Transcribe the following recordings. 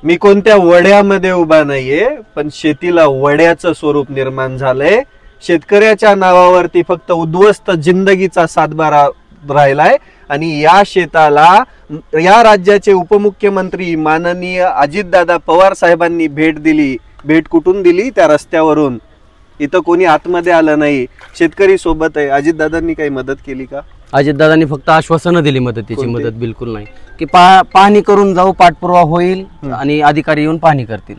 मी कोणत्या वड्यामध्ये उभा नाहीये, पण शेतीला वड्याचं स्वरूप निर्माण झालंय. शेतकऱ्याच्या नावावरती फक्त उद्ध्वस्त जिंदगीचा सातबारा राहिलाय आणि या शेताला या राज्याचे उपमुख्यमंत्री माननीय अजितदादा पवार साहेबांनी भेट दिली. भेट कुठून दिली? त्या रस्त्यावरून. इथं कोणी आतमध्ये आलं नाही. शेतकरी सोबत आहे. अजितदादांनी काही मदत केली का? अजितदादांनी फक्त आश्वासनं दिली मदतीची. मदत बिलकुल नाही की पाहणी करून जाऊ, पाठपुरावा होईल आणि अधिकारी येऊन पाहणी करतील,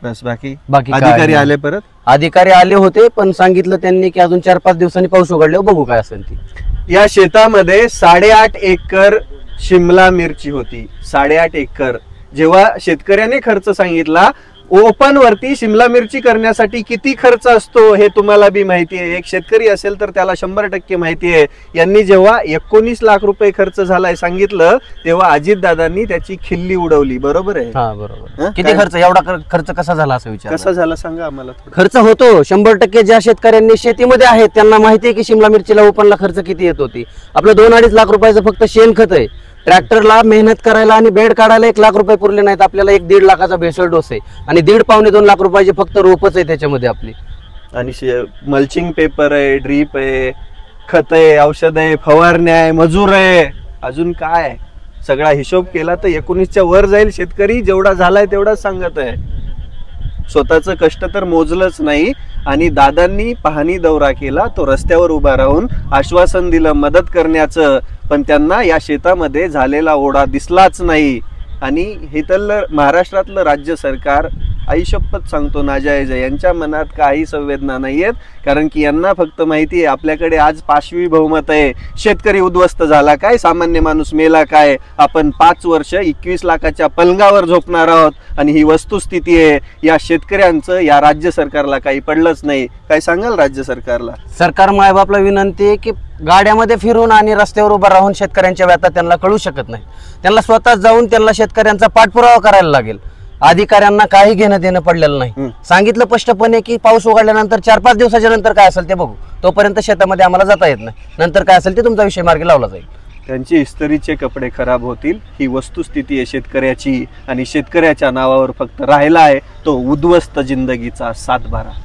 बस. बाकी अधिकारी आले परत? अधिकारी आले होते पण सांगितलं त्यांनी की अजून 4-5 दिवसांनी पाऊस उघडल्यावर बघू काय असेल ती. या शेतामध्ये 8.5 एकर शिमला मिरची होती. 8.5 एकर. जेव्हा शेतकऱ्याने खर्च सांगितला, ओपन वरती शिमला मिरची करण्यासाठी किती खर्च असतो हे तुम्हाला बी माहिती आहे. एक शेतकरी असेल तर त्याला 100% माहिती आहे. यांनी जेव्हा 19 लाख रुपये खर्च झालाय सांगितलं, तेव्हा अजितदादांनी त्याची खिल्ली उडवली. बरोबर आहे? हा बरोबर. किती खर्च? एवढा खर्च कसा झाला असं विचार? कसा झाला सांगा आम्हाला. खर्च होतो 100%. ज्या शेतकऱ्यांनी शेतीमध्ये आहेत त्यांना माहिती आहे की शिमला मिरचीला ओपनला खर्च किती येत होती. आपलं 2-2.5 लाख रुपयाचं फक्त शेणखत आहे. ट्रॅक्टरला मेहनत करायला आणि बेड काढायला 1 लाख रुपये पुरले नाहीत. आपल्याला 1-1.5 लाखाचा भेसळ डोस आहे आणि 1.5-2 लाख रुपयाचे फक्त रोपच आहे त्याच्यामध्ये आपली. आणि मल्चिंग पेपर आहे, ड्रीप आहे, खत आहे, औषध आहे, फवारण्या आहे, मजूर आहे, अजून काय? सगळा हिशोब केला तर 19च्या वर जाईल. शेतकरी जेवढा झालाय तेवढाच सांगत आहे. स्वतःचं कष्ट तर मोजलंच नाही. आणि दादांनी पाहणी दौरा केला. तो रस्त्यावर उभा राहून आश्वासन दिलं मदत करण्याचं, पण त्यांना या शेतामध्ये झालेला ओढा दिसलाच नाही. आणि हे तर महाराष्ट्रातलं राज्य सरकार, आईशप्पथ सांगतो, नाजायज आहे. यांच्या मनात काही संवेदना नाहीयेत. कारण की यांना फक्त माहिती आहे आपल्याकडे आज 5वी बहुमत आहे. शेतकरी उद्ध्वस्त झाला काय, सामान्य माणूस मेला काय, आपण 5 वर्ष 21 लाखाच्या पलंगावर झोपणार आहोत. आणि ही वस्तुस्थिती आहे. या शेतकऱ्यांचं या राज्य सरकारला काही पडलंच नाही. काय सांगाल राज्य सरकारला? सरकार मायबापला विनंती आहे की गाड्यामध्ये फिरून आणि रस्त्यावर उभा राहून शेतकऱ्यांच्या व्यथा त्यांना कळू शकत नाही. त्यांना स्वतः जाऊन त्यांना शेतकऱ्यांचा पाठपुरावा करायला लागेल. अधिकाऱ्यांना काही घेणं देणं पडलेलं नाही. सांगितलं स्पष्टपणे की पाऊस उघडल्यानंतर 4-5 दिवसाच्या नंतर काय असेल ते बघू, तोपर्यंत शेतामध्ये आम्हाला जाता येत नाही. नंतर काय असेल ते तुमचा विषय मार्गी लावला जाईल. त्यांची इस्त्रीचे कपडे खराब होतील. ही वस्तुस्थिती आहे शेतकऱ्याची. आणि शेतकऱ्याच्या नावावर फक्त राहिला आहे तो उद्ध्वस्त जिंदगीचा सातबारा.